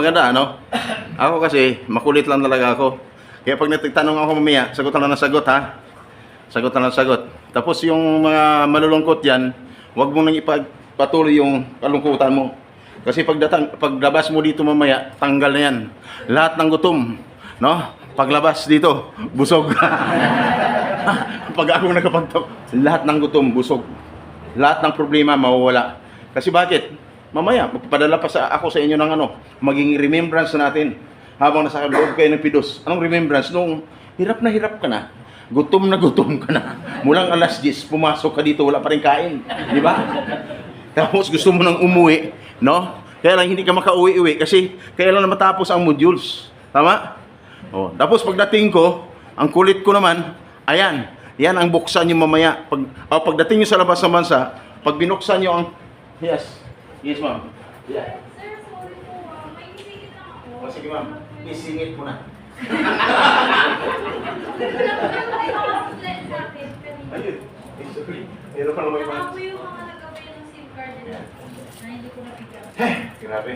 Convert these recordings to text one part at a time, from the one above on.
maganda, ano? Ako kasi, makulit lang talaga ako. Kaya pag nagtanong ako mamaya, sagot lang ng sagot, ha? Sagot lang ng sagot. Tapos yung mga malulungkot yan, huwag mo nang ipagpatuloy yung kalungkutan mo. Kasi paglabas mo dito mamaya, tanggal na yan. Lahat ng gutom, no? Paglabas dito, busog. Pag ako nakapagtok, lahat ng gutom, busog. Lahat ng problema, mawawala. Kasi bakit? Mamaya, magpapadala pa ako sa inyo ng ano, maging remembrance natin habang nasa loob kayo ng pidos. Anong remembrance? Nung hirap ka na, gutom ka na. Mulang alas 10, pumasok ka dito, wala pa rin kain. Di ba? Tapos gusto mo nang umuwi, no? Kaya lang hindi ka makauwi-uwi kasi kailan na matapos ang modules. Tama? Oh, tapos pagdating ko, ang kulit ko naman, ayan, yan ang buksan nyo mamaya. Pagdating nyo sa labas ng bansa, pag binuksan nyo ang... Yes, ma'am. Yeah. Sir, sorry po. May isingit lang ako. O sige ma'am, isingit mo na. Ayun, sorry. Pero pala may mga... Ako yung mga nagkapay ng SIM card nila na hindi ko napiga. Grabe.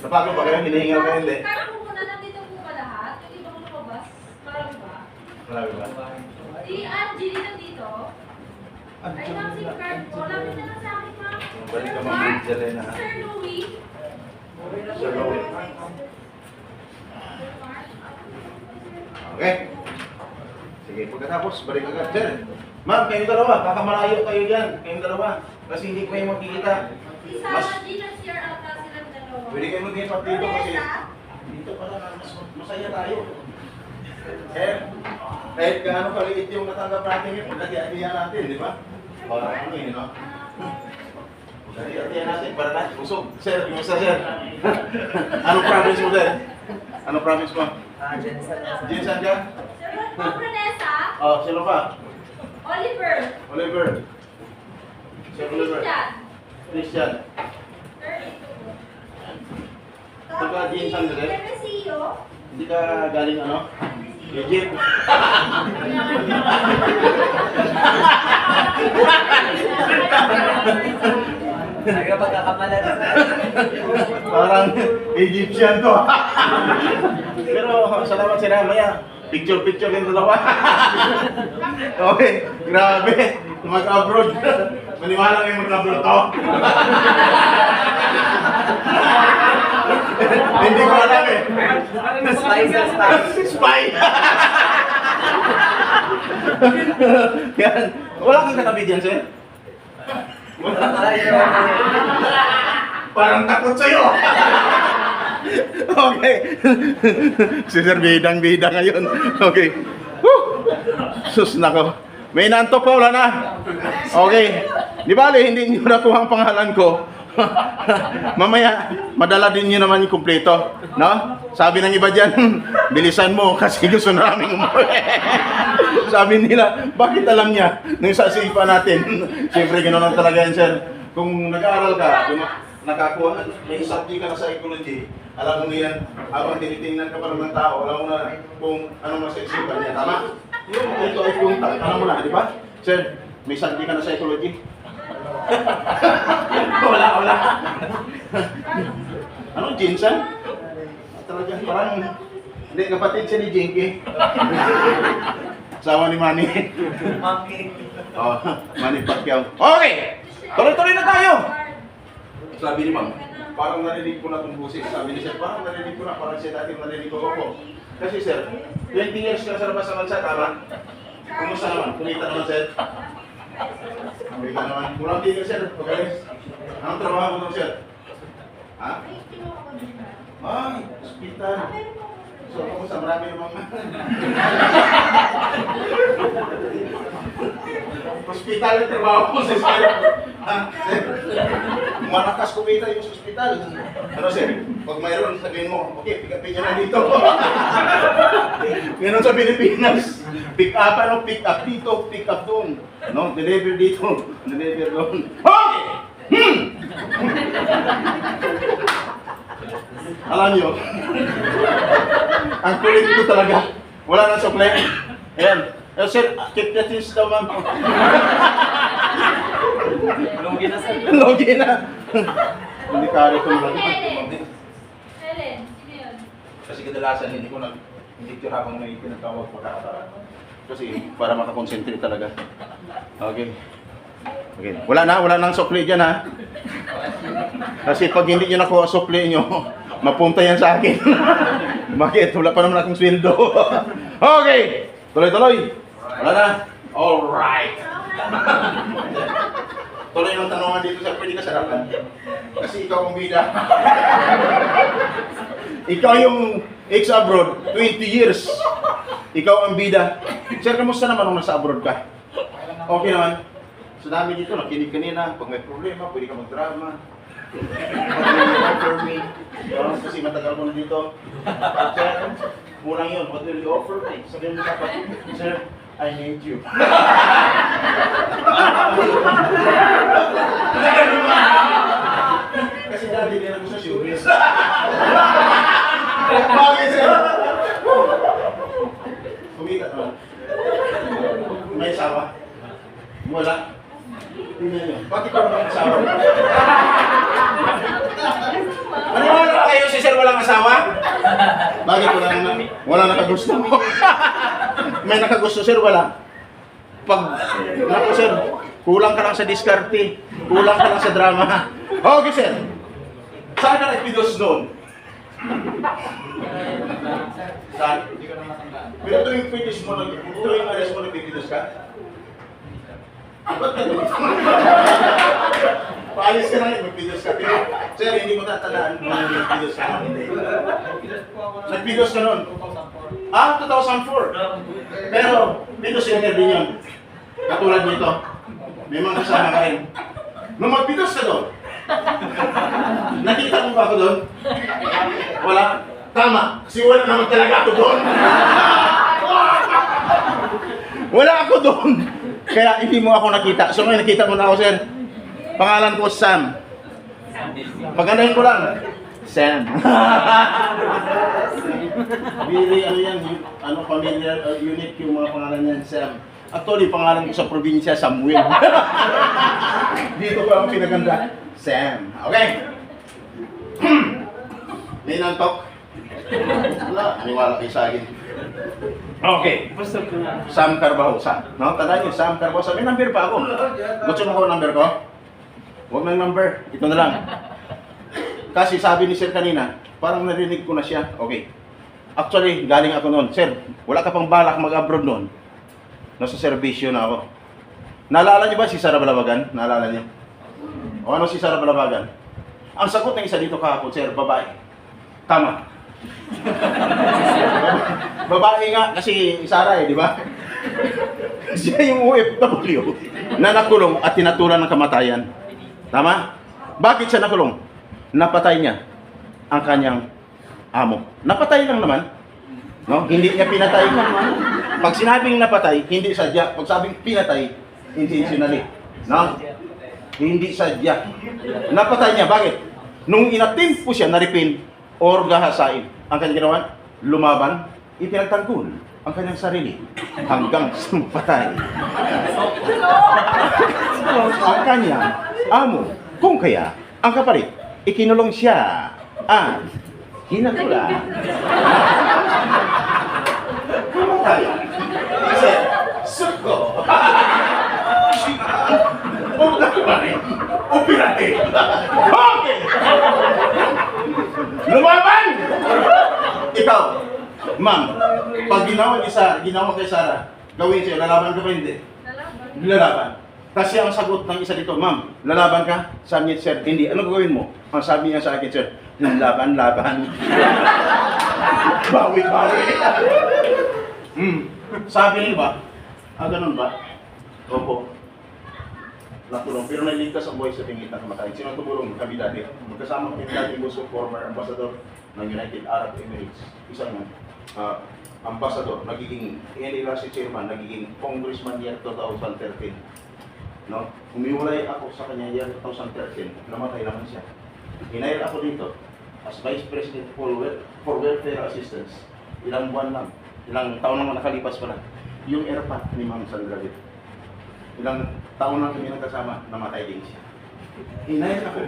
Napagod ba kayo? Hinihingal kayo hindi? Card ko muna, nandito po ba lahat? Yung iba ko lumabas? Parang ba? Marami ba? Si Angie nandito. Ay, ang SIM card ko. Lapit na lang sa akin, ma'am. Balik ka ma'am, Jelena. Sir Louie. Sir Louie. Okay. Sige, pagkatapos, balik agad. Sir, ma'am, kayong dalawa, baka malayo kayo dyan. Kayong dalawa. Kasi hindi ko kayo magkikita. Si Sarah G. nag-share ata silang dalawa. Pwede kayo mag-ipat dito kasi dito pala mas masaya tayo. Sir, kahit gaano kaliit yung natanggap natin yung pagkatiyan natin, di ba? Para ano yun, no? Pagkatiyan natin, para tayo usog. Sir, kumusta sir? Anong province mo, sir? Anong province mo? Jensen ka? Sir, Ma'am Vanessa. Oh, sino pa? Oliver. Oliver. Sir Oliver. Christian. Sir, ito po. Taga Jensen ka, sir? Remesio. Hindi ka galing ano? Egypt. Nagkapagkakamala na. Parang Egyptian to. Pero salamat sila maya. Picture yung dalawa. Okay, grabe. Mag-abroad. Maniwala kayo mag-abroad to. Hindi ko alam eh. Spy. Yan. Wala kang nakabid yan, sir? Parang takot sa'yo. Okay. Si Sir bidang-bida ngayon. Okay. Woo! Sus nako. May nantok pa, wala na. Okay. Di bale, hindi nyo nakuha ang pangalan ko. Mamaya, madala din nyo naman yung kumpleto. No? Sabi ng iba dyan, bilisan mo kasi gusto namin umuwi. Sabi nila, bakit alam niya? Nung sa sipa natin. Siyempre, gano'n lang talaga yan, sir. Kung nag-aaral ka, kung nakakuha, may subject ka na sa ecology, alam mo na yan, habang tinitingnan ka pa ng tao, alam mo na kung anong nasa isipan niya. Tama? Ito ay kung alam mo na, di ba? Sir, may subject ka na sa ecology? Wala. Anong Jensen? Talagang parang, hindi, kapatid siya ni Jinky. Asawa ni Manny. Oh, Manny Pacquiao. Okay! Tuloy-tuloy na tayo! Sabi ni Ma'am, parang narinig ko na itong busis. Sabi ni Sir, parang narinig ko na, parang siya dati narinig ko ako. Kasi Sir, 20 years ka sa labas ng bansa, tama? Kumusta naman? Kumita naman, Sir? Kumita naman. Kulang tigil, Sir. Pagalis. Anong trabaho mo, Sir? Ha? Ay, hospital. So, kumusta? Marami namang... Hospital yung trabaho ko, Sir. Sir, malakas kumita yung hospital. Ano, Sir? Pag mayroon, sabihin mo, okay, pick-upin nyo na dito. Ganun sa Pilipinas. Pick up, ano, pick up dito, pick up doon. No, deliver dito, deliver doon. Okay! Alam nyo, ang kulit ko talaga. Wala nang supply. Ayan. Sir, keep the things daw, ma'am. Lugi na, sir. Logi na. Hindi kari ko lang. Helen. kadalasan hindi ko nag-picture habang may tinatawag pagkakataon. Kasi para makakonsentrate talaga. Okay. Okay. Wala nang sukli dyan ha. Kasi pag hindi nyo nakuha sukli nyo, mapunta yan sa akin. Bakit? Wala pa naman akong sweldo. Okay. Tuloy-tuloy. Wala na. Alright. Tuloy yung tanongan dito sa pwede ka sarapan. Kasi ikaw ang bida. Ikaw yung ex-abroad, 20 years. Ikaw ang bida. Sir, kamusta naman nung nasa abroad ka? Okay naman. Sa dami dito, nakinig kanina. Pag may problema, pwede ka mag-drama. Offer me. Kasi matagal ko na dito. Sir, kulang yun. What will you offer me? Sabihin mo dapat, sir, I need you. Kasi dati din ako sa showbiz. Bakit sir? Kumita naman. May asawa? Wala. Tingnan nyo. Bakit ka naman asawa? Maniwala kayo si sir walang asawa? Bakit wala nakagusto mo? May nakagusto sir, wala. Pag, naku sir, kulang ka lang sa diskarte, kulang ka lang sa drama. Okay sir, saan ka nagpidos doon? Saan? Pero tuwing pidos mo, tuwing alis mo nagpipidos ka? Ba't ka doon? Paalis ka na, magpidos ka. Pero, sir, hindi mo tatandaan kung nagpidos ka. Nagpidos ka noon? 2004. Pero, pidos center din yun. Katulad nito. May mga kasama ka rin. Nung magpidos ka doon, nakita mo ba ako doon? Wala? Tama. Kasi wala naman talaga ako doon. Wala ako doon. Kaya hindi mo ako nakita. So ngayon nakita mo na ako, sir. Pangalan ko Sam. Pagandahin ko lang. Sam. Really, ano yan, familiar, unique yung mga pangalan niyan, Sam. Actually, pangalan ko sa probinsya, Samuel. Dito ko lang pinaganda, Sam. Okay? May nantok? Wala, niwala kayo sa akin. Okay. Sam Carbahosa. No, tandaan niyo, Sam Carbahosa. May number pa ako. Gusto mo ko ang number ko? Huwag na yung number. Ito na lang. Kasi sabi ni Sir kanina, parang narinig ko na siya. Okay. Actually, galing ako noon. Sir, wala ka pang balak mag-abroad noon. Nasa serbisyo na ako. Naalala niyo ba si Sara Balabagan? Naalala niyo? O ano si Sara Balabagan? Ang sagot ng isa dito kahapon, sir, babae. Tama. Babae nga kasi Sara di ba? Siya yung OFW na nakulong at tinatulan ng kamatayan. Tama? Bakit siya nakulong? Napatay niya ang kanyang amo. Napatay lang naman. No? Hindi niya pinatay. Pag sinabing napatay, hindi sadya. Pag sabing pinatay, intentionally. No? Hindi sadya. Napatay niya. Bakit? Nung inatim po siya, naripin or gahasain, ang kanyang ginawa, lumaban, ipinagtanggol ang kanyang sarili hanggang sa mapatay. Ang kanyang amo. Kung kaya, ang kapalit, ikinulong siya at hinatula. Kamatayan. Kasi, suko. O pirate. Okay! Lumaban! Ikaw, ma'am, pag ginawa kay Sara, gawin siya, lalaban ka ba hindi? Lalaban. Kasi ang sagot ng isa dito, ma'am, lalaban ka? Sabi niya, sir, hindi. Ano gagawin mo? Ang sabi niya sa akin, sir, laban. Bawi. Sabi niya ba? Ganun ba? Opo. Nakulong. Pero nailigtas ang buhay sa tingin ng kamatayan. Sino tumulong? Kami dati. Magkasama kami dati gusto former ambassador ng United Arab Emirates. Isang ambassador, nagiging NLRC chairman, nagiging congressman year 2013. No? Umiwalay ako sa kanya year 2013. Namatay naman siya. Hinayar ako dito as Vice President for Welfare Assistance. Ilang buwan lang. Ilang taon naman nakalipas pa lang. Yung airpat ni Ma'am Sandra dito. Ilang taon lang kami nagkasama, namatay din siya. Hinayin ako.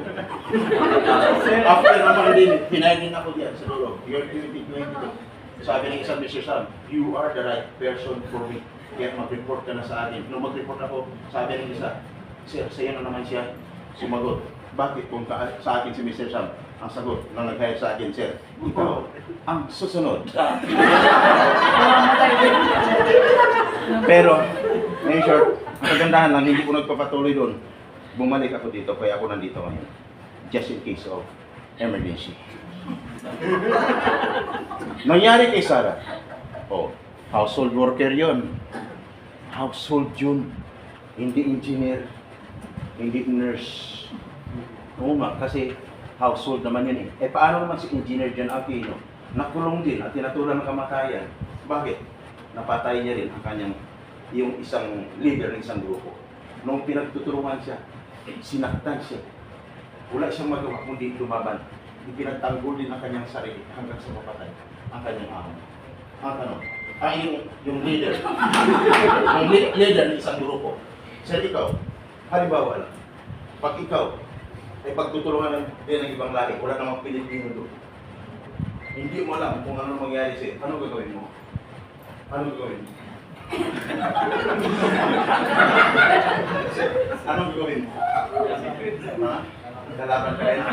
After naman din, hinayin din ako diyan sa lolo. Year 2022. Sabi ng isang Mr. Sam, you are the right person for me. Kaya mag-report ka na sa akin. Nung mag-report ako, sabi ng isa, sir, sa'yo na naman siya sumagot. Bakit kung sa akin si Mr. Sam, ang sagot na nag-hire sa akin, sir, ikaw ang susunod. Pero, ngayon short, ang kagandahan lang, hindi ko nagpapatuloy doon. Bumalik ako dito, kaya ako nandito ngayon. Just in case of emergency. Nangyari kay Sarah. Oh, household worker yon. Household yun. Hindi engineer. Hindi nurse. Oo nga, kasi household naman yun eh. Eh paano naman si Engineer John Aquino? Nakulong din at tinatulan ng kamatayan. Bakit? Napatay niya rin ang kanyang, yung isang leader ng isang grupo. Nung pinagtutulungan siya, sinaktan siya. Wala siyang magawa kundi lumaban. Ipinagtanggol din ang kanyang sarili hanggang sa mapatay ang kanyang amo. Ang ano? Yung leader. Yung leader ng isang grupo. Sir, ikaw, halimbawa lang, pag ikaw ay pagtutulungan din ng ibang lahi, wala namang Pilipino doon. Hindi mo alam kung ano mangyari sa'yo. Ano gagawin mo? Ano gagawin mo? Anong gagawin mo? Ha? Lalaban ka rin?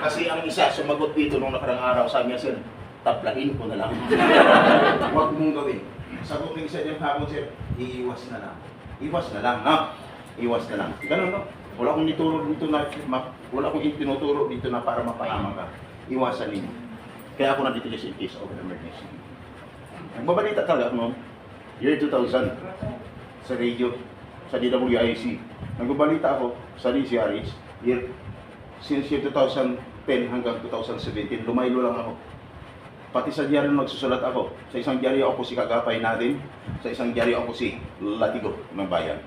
Kasi ang isa sumagot dito nung nakarang araw, sabi niya, sir, taplahin ko na lang. Huwag mong gawin. Sagot ng isa niyang hapon, sir, iiwas na lang. Iwas na lang, ha? Iwas na lang. Ganun, no? Wala akong ituro dito na, wala akong tinuturo dito na para mapahama ka. Iwasan ninyo. Kaya ako nandito sa in case of emergency. Nagbabalita talaga ako noon, year 2000, sa radio, sa DWIC. Nagbabalita ako sa DCRH, since year 2010 hanggang 2017, lumaylo lang ako. Pati sa diaryo nagsusulat ako. Sa isang diaryo ako si Kagapay natin, sa isang diaryo ako si Latigo ng Bayan.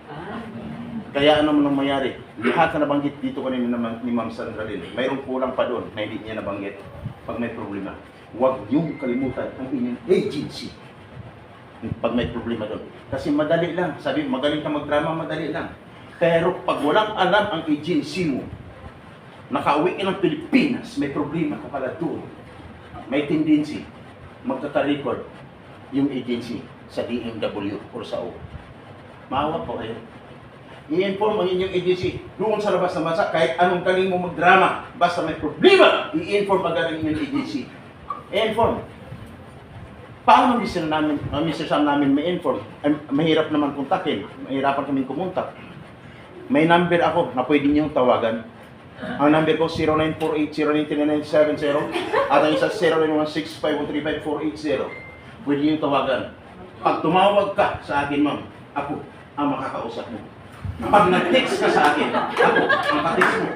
Kaya ano man ang mayari, lahat na nabanggit dito kanina naman ni Ma'am Sandra Lynn, mayroong kulang pa doon na hindi niya nabanggit pag may problema. Huwag niyong kalimutan ang inyong agency pag may problema doon. Kasi madali lang. Sabi, magaling ka magdrama, madali lang. Pero pag walang alam ang agency mo, nakauwi ka ng Pilipinas, may problema ka pala doon. May tendency, magkaka-record yung agency sa DMW or sa O. Maawa po kayo. I-inform ang inyong agency doon sa labas ng bansa, kahit anong galing mo magdrama, basta may problema, i-inform agad ang inyong agency. I-inform. Paano Mr. Sam namin may inform? Ay, mahirap naman kontakin, mahirapan kami kumontak. May number ako na pwede niyong tawagan. Ang number ko 0948-0939-970 at ang isa 0916-5135-480. Pwede niyong tawagan. Pag tumawag ka sa akin, ma'am, ako ang makakausap mo. Pag nag-text ka sa akin, ako ang ka-text mo.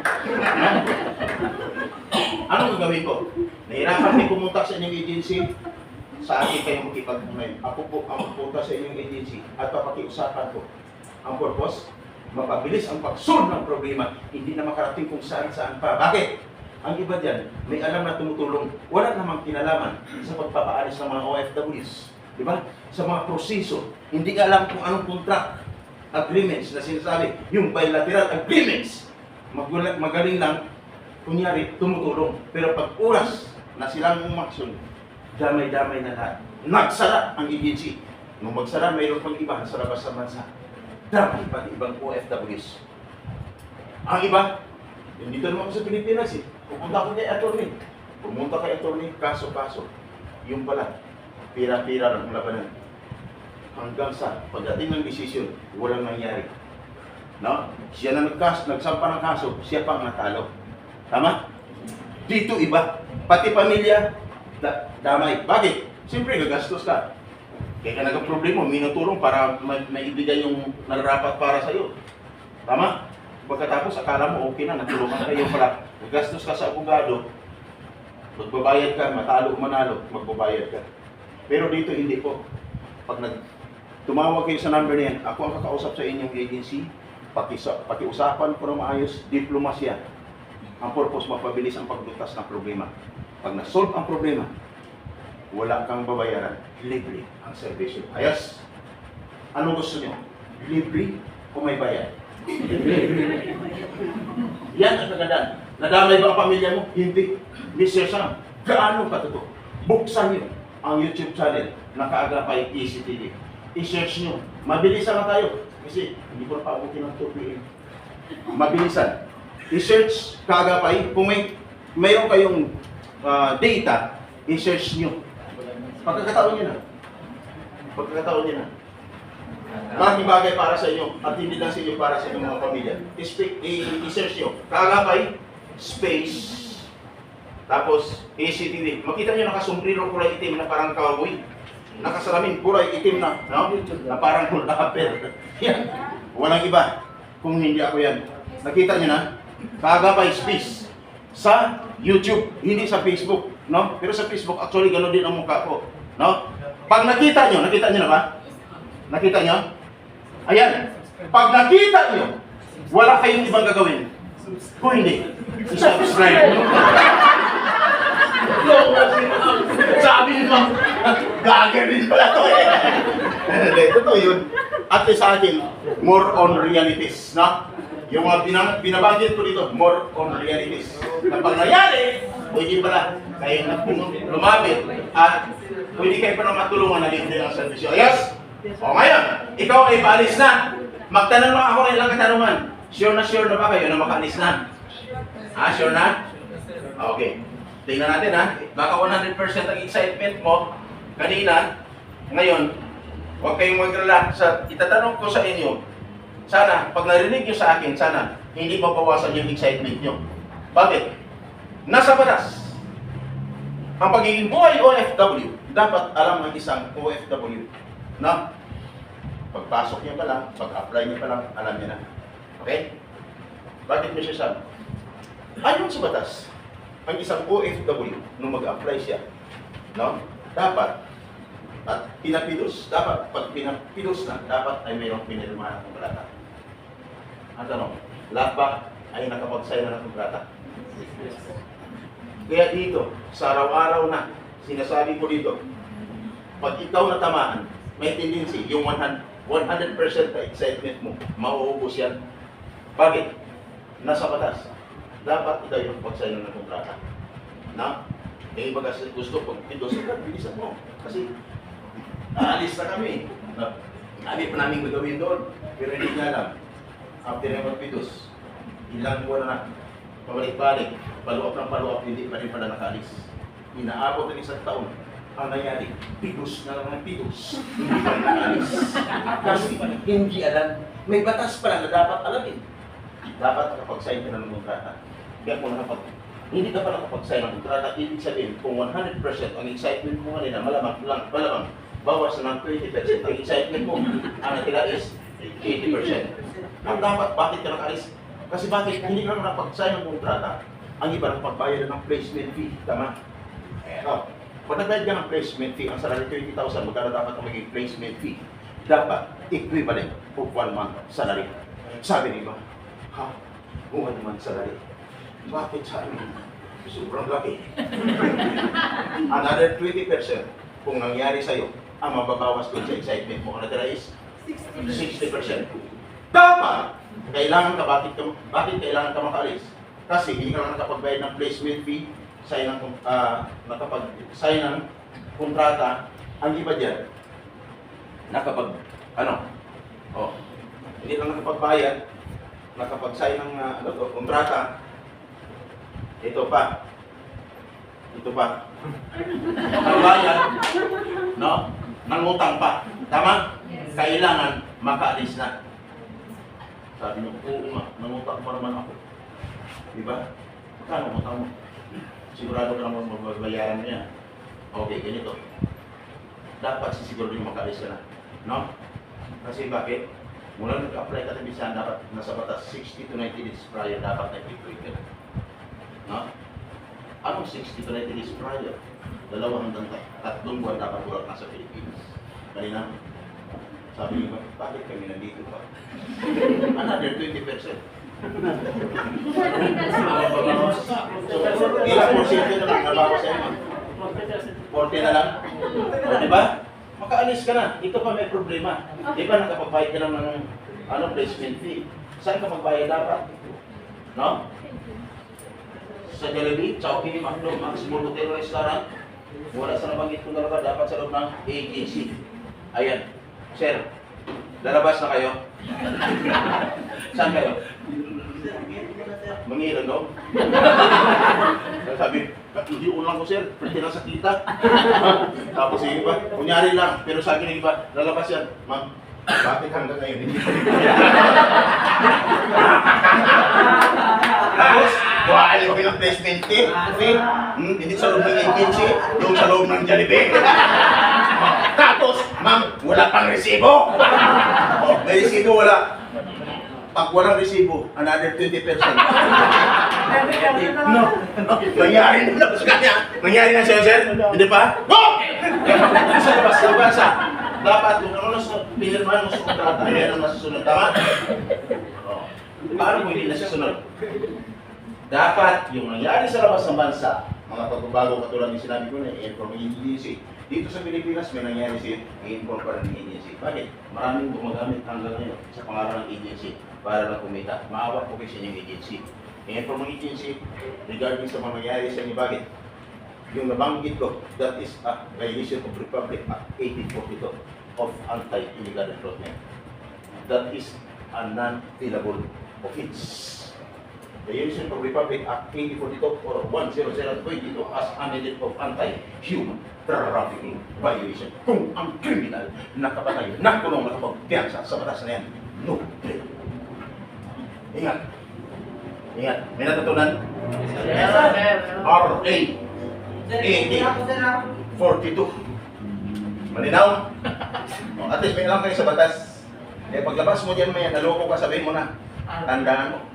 Anong gagawin ko? Nahirapan may pumunta sa inyong agency, sa akin kayo makipag-unayin. Ako po ang pupunta sa inyong agency at papakiusapan ko. Ang purpose, mapabilis ang pag-solve ng problema, hindi na makarating kung saan-saan pa. Bakit? Ang iba dyan, may alam na tumutulong, wala namang kinalaman sa pagpapaalis ng mga OFWs. Diba? Sa mga proseso, hindi ka alam kung anong contract, agreements na sinasabi, yung bilateral agreements. Magaling lang, kunyari, tumutulong. Pero pag oras na silang umaksyon, damay-damay na lahat. Nagsara ang agency. Nung magsara, mayroon pang iba sa labas ng bansa. Damay pati ibang OFWs. Ang iba, dito naman ako sa Pilipinas eh. Pumunta ko kay attorney. Pumunta kay attorney, kaso-kaso. Yung pala, pira-pira lang ang labanan. Hanggang sa pagdating ng desisyon, walang nangyari. No? Siya na nagsampa ng kaso, siya pa ang natalo. Tama? Dito iba. Pati pamilya, damay. Bakit? Siyempre, gagastos ka. Kaya ka nagka-problema, minutulong para maibigay yung nararapat para sa'yo. Tama? Pagkatapos, akala mo okay na, natulungan kayo pala. Gagastos ka sa abogado, magbabayad ka, matalo o manalo, magbabayad ka. Pero dito, hindi po. Pag tumawag kayo sa number na yan, ako ang kakausap sa inyong agency, pakiusapan ko na maayos, diplomasya. Ang purpose, mapabilis ang paglutas ng problema. Pag na-solve ang problema, wala kang babayaran, libre ang servisyo. Ayos! Anong gusto nyo? Libre kung may bayad. Yan ang kagandaan. Nadamay ba ang pamilya mo? Hindi. Mr. Sam, gaano ka totoo? Buksan niyo ang YouTube channel na Kaagapay ECTV. I-search niyo. Mabilisan na tayo. Kasi hindi ko na paabutin ng 2 PM. Mabilisan. I-search Kaagapay. Kung mayroon kayong data, i-search niyo. Pagkakataon niyo na. Pagkakataon niyo na. Maraming bagay para sa inyo at hindi lang sa inyo, para sa inyong mga pamilya. I-search nyo. Kaagapay, space, tapos ECTV. Makita nyo nakasumbrero kulay itim na parang cowboy. Nakasalamin kulay itim na, no? Na parang kulapper. Yan. Walang iba kung hindi ako yan. Nakita nyo na? Kaagapay, space. Sa YouTube, hindi sa Facebook. No? Pero sa Facebook, actually, gano'n din ang mukha ko. No? Pag nakita nyo na ba? Nakita nyo? Ayan. Pag nakita nyo, wala kayong ibang gagawin. Kung hindi, subscribe. Sabi nyo, gagawin pala to eh. Hindi, totoo yun. At sa akin, more on realities. Na? Yung mga binabanggit ko dito, more on realities. Na pag nangyari, pwede pala kayo na lumapit at pwede kayo pa na matulungan na libre ang servisyo. Yes? O ngayon, ikaw ay paalis na. Magtanong lang ako ng ilang katanungan. Sure na ba kayo na makaalis na? Sure na? Okay. Tingnan natin ha. Baka 100% ang excitement mo kanina. Ngayon, huwag kayong maglala. Itatanong ko sa inyo, sana, pag narinig nyo sa akin, sana, hindi mabawasan yung excitement nyo. Bakit? Nasa batas. Ang pagiging buhay OFW, dapat alam ng isang OFW. No? Pagpasok niya pa lang, pag-apply niya pa lang, alam niya na. Okay? Bakit mo siya sabi? Ayon sa batas, ang isang OFW, nung mag-apply siya, no? Dapat, at pinapilos, dapat, pag pinapilos na, dapat ay mayroong pinirmahan ng kontrata. Ang tanong, lahat ba ay nakapag-sign na ng kontrata? Kaya dito, sa araw-araw na, sinasabi ko dito, pag ikaw natamaan, may tendency, yung 100% na excitement mo, mauubos yan. Bakit? Nasa batas. Dapat ikaw yung pag-sign ng kontrata. Na? Eh, baga gusto ko, bilisan mo. Kasi, aalis na kami. Abi pa namin gagawin doon. Pero hindi nga lang. After na magpidos, ilang buwan na, pabalik-balik, paluap, hindi pa rin pala nakaalis. Inaabot ng isang taon. Ang nangyari, pidos na lang ng pidos. Hindi pa nakaalis. Kasi hindi alam. May batas pa lang na dapat alamin. Dapat nakapag-sign ka ng kontrata. Kaya kung hindi ka pa nakapag-sign ng kontrata, ibig sabihin, kung 100% ang excitement mo kanina, malamang, bawas na ng 20% ang excitement mo. Ang natira is 80%. Ang dapat, bakit ka nakaalis? Kasi bakit hindi ka nakapag-sign ng kontrata, ang iba nakapagbayad ng placement fee. Tama? Pag nagbayad ka ng placement fee, ang salary 20,000, magkano dapat ang maging placement fee? Dapat equivalent of 1 month salary. Sabi niyo ba? Ha? 1 month salary. Bakit sa amin? Sobrang laki. Another 20% kung nangyari sa'yo, ang mababawas doon sa excitement mo, ang natira is 60%. Dapat, bakit kailangan ka makaalis? Kasi hindi ka lang nakapagbayad ng placement fee, nakapag-sign ng kontrata, ang iba dyan, hindi lang nakapagbayad, nakapag-sign ng kontrata, ito pa, nakapagbayad, no? Nangutang pa, tama? Yes. Kailangan makaalis na. Sabi niyo, oo nga, nangutang pa naman ako. Diba? Magkano utang mo? Sigurado ka naman magbabayaran niya. Okay, ganito. Dapat sisiguro yung makaalis ka na. No? Kasi bakit? Mula nag-apply ka na bisan, dapat nasa batas 60 to 90 days prior dapat na i-quit ka. No? Anong 60 to 90 days prior? 2 hanggang 3 buwan dapat wala ka sa Pilipinas. Kanina, sabi niyo, bakit kami nandito pa? Another 20%. Ilang porsyento na lang nabawas sa inyo? 40 na lang? O, diba? Makaalis ka na. Ito pa may problema. Diba nakapagbayad ka lang ng Ano placement fee? Saan ka magbayad dapat? No? Sa Jollibee, Chowking, McDo, Max, Mall Hotel Restaurant. Wala sa nabanggit ko talaga, dapat sa loob ng agency. Ayan. Sir, lalabas na kayo. Saan kayo? Mangilo, no? Sabi, hindi ulang ko, sir. Pwede lang sa kita. Tapos yung iba, kunyari lang. Pero sabi ng iba, lalabas yan. Ma'am, bakit hanggang ngayon hindi pa rin? Tapos, buhaan ko ng placement fee. Hindi sa loob ng agency, doon sa loob ng Jollibee. Tapos, ma'am, wala pang resibo. May resibo, wala. Pag walang resibo, another 20%. No. Nangyari na sa kanya. Nangyari na siya, sir. Hindi pa? Go! Sa labas, dapat kung ano na pinirmahan mo sa kontrata, yan ang masusunod. Tama? Oh. Paano kung hindi na siya dapat yung nangyari sa labas ng bansa, mga pagbabago katulad ng sinabi ko na i-inform ng agency. Dito sa Pilipinas may nangyari siya, i-inform pa rin ng agency. Bakit? Maraming gumagamit hanggang ngayon sa pangalan ng agency para lang kumita. Maawa po kasi yung agency. I-inform ng agency regarding sa mga nangyari sa inyo. Bakit? Yung nabanggit ko, that is a violation of Republic Act 1842 of Anti-Illegal Recruitment. That is a non-billable offense. Violation of Republic Act 1842 or 10022 as amended of anti-human trafficking violation. Kung ang criminal nakapatay, nakulong, nakapagpiyansa sa batas na yan, no bail. Ingat. Ingat. May natutunan? RA 8042. Malinaw? At least may alam kayo sa batas. Eh, paglabas mo dyan, may naloko ka, sabihin mo na. Tandaan mo.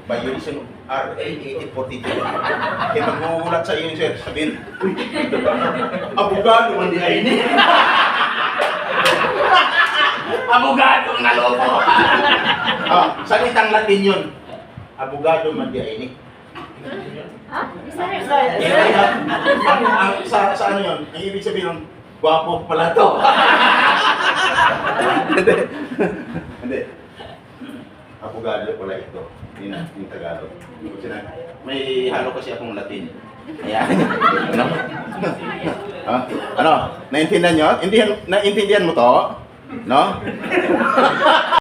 Violation of RA 8042. Eh, maghuhulat sa iyo, sir. Sabihin, uy, abogado man di ay ni. Abogado ang naloko. Salitang Latin yun. Abogado man di ay ni. Ha? Bisaya. Sa ano yun? Ang ibig sabihin ng gwapo pala to. Hindi. Abogado pala ito. Hindi na, yung Tagalog. May halo kasi akong Latin. Ayan. Ano? Ha? Ano? Naintindihan nyo? Naintindihan mo to? No?